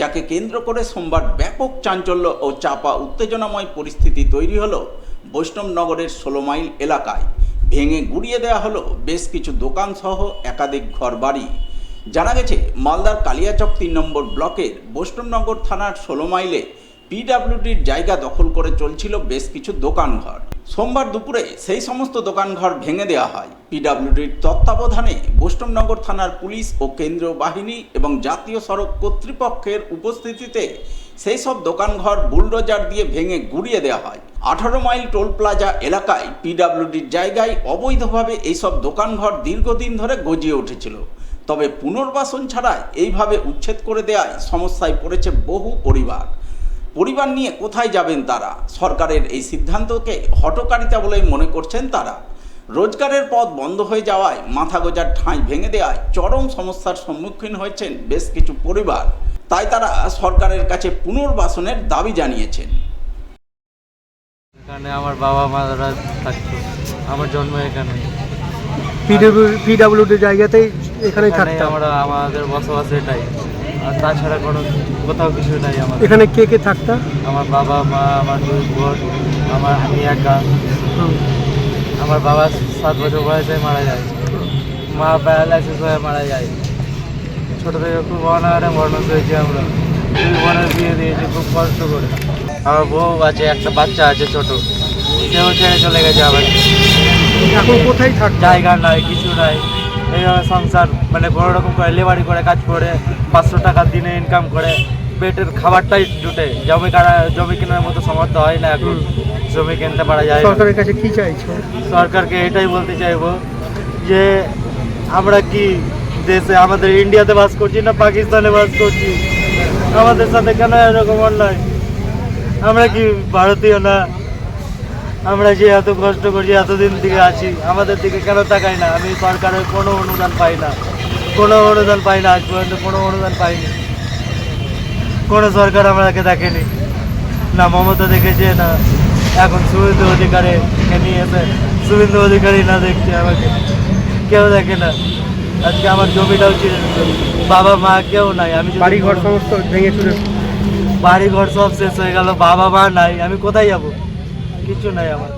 যাকে কেন্দ্র করে সোমবার ব্যাপক চাঞ্চল্য ও চাপা উত্তেজনাময় পরিস্থিতি তৈরি হলো বৈষ্ণবনগরের ১৬ মাইল এলাকায়। ভেঙে গুড়িয়ে দেওয়া হলো বেশ কিছু দোকানসহ একাধিক ঘরবাড়ি। জানা গেছে, মালদার কালিয়াচক ৩ নম্বর ব্লকের বৈষ্ণবনগর থানার ১৬ মাইলে পিডব্লিউডির জায়গা দখল করে চলছিল বেশ কিছু দোকানঘর। সোমবার দুপুরে সেই সমস্ত দোকানঘর ভেঙে দেওয়া হয়। পিডব্লিউডির তত্ত্বাবধানে বৈষ্ণবনগর থানার পুলিশ ও কেন্দ্রীয় বাহিনী এবং জাতীয় সড়ক কর্তৃপক্ষের উপস্থিতিতে সেই সব দোকানঘর বুলডোজার দিয়ে ভেঙে গুড়িয়ে দেওয়া হয়। ১৮ মাইল টোল প্লাজা এলাকায় পিডব্লিউডির জায়গায় অবৈধভাবে এইসব দোকানঘর দীর্ঘদিন ধরে গজিয়ে উঠেছিল। তবে পুনর্বাসন ছাড়াই এইভাবে উচ্ছেদ করে দেওয়ায় সমস্যায় পড়েছে বহু পরিবার নিয়ে কোথায় যাবেন তারা? সরকারের এই সিদ্ধান্তকে হঠকারিতা বলে মনে করছেন তারা। রোজগারের পথ বন্ধ হয়ে যাওয়ায় মাথা গোঁজার ঠাঁই ভেঙে দেওয়ায় চরম সমস্যার সম্মুখীন হয়েছেন বেশ কিছু পরিবার। তাই তারা সরকারের কাছে পুনর্বাসনের দাবি জানিয়েছেন। এখানে আমার বাবা মারা থাকতো, আমার জন্ম এখানে। পিডব্লিউডি জায়গাতেই এখানেই থাকতাম আমরা, আমাদের বসবাস এটাই, আর তাছাড়া কোনো কোথাও কিছু নাই আমাদের। এখানে কে কে থাকতাম? আমার বাবা মা, আমার 2 বোন, আমি একা। আমার বাবা 7 বছর বয়সে মারা যায়, মা প্যারালাইসিস হয়ে মারা যায়। ছোটো থেকে খুব অনাহারে মানুষ হয়েছি আমরা। 2 বোনের বিয়ে দিয়েছি খুব কষ্ট করে। আমার বউ আছে, একটা বাচ্চা আছে ছোট, সেও ছেড়ে চলে গেছে আবার। এখন কোথায় থাক? জায়গা নাই, কিছু নাই। এইভাবে সংসার মানে কোনো রকম করে লেবারি করে কাজ করে 500 টাকা দিনে ইনকাম করে পেটের খাবারটাই জুটে। জমি কেনার মতো সামর্থ্য হয় না এখন, জমি কিনতে পারা যায়। সরকারের কাছে কি চাইছো? সরকারকে এটাই বলতে চাইবো যে আমরা কি দেশে, আমাদের ইন্ডিয়াতে বাস করছি না পাকিস্তানে বাস করছি? আমাদের সাথে কেন এরকম অন্যায়? আমরা কি ভারতীয় না? আমরা যে এত কষ্ট করছি, এতদিন থেকে আছি, আমাদের দিকে কেন তাকাই না? আমি সরকারের কোনো অনুদান পাই না, আজ পর্যন্ত কোনো অনুদান পাইনি। কোনো সরকার আমাকে দেখেনি, না মমতা দেখেছে, না এখন শুভেন্দু অধিকারীকে নিয়ে এসে শুভেন্দু অধিকারী না দেখছে আমাকে, কেউ দেখে না। আজকে আমার জমিটাও ছিল, বাবা মা কেউ নাই। আমি বাড়িঘর সমস্ত ভেঙে চুরে, বাড়িঘর সব শেষ হয়ে গেল, বাবা মা নাই, আমি কোথায় যাব? কিছু নাই আমার।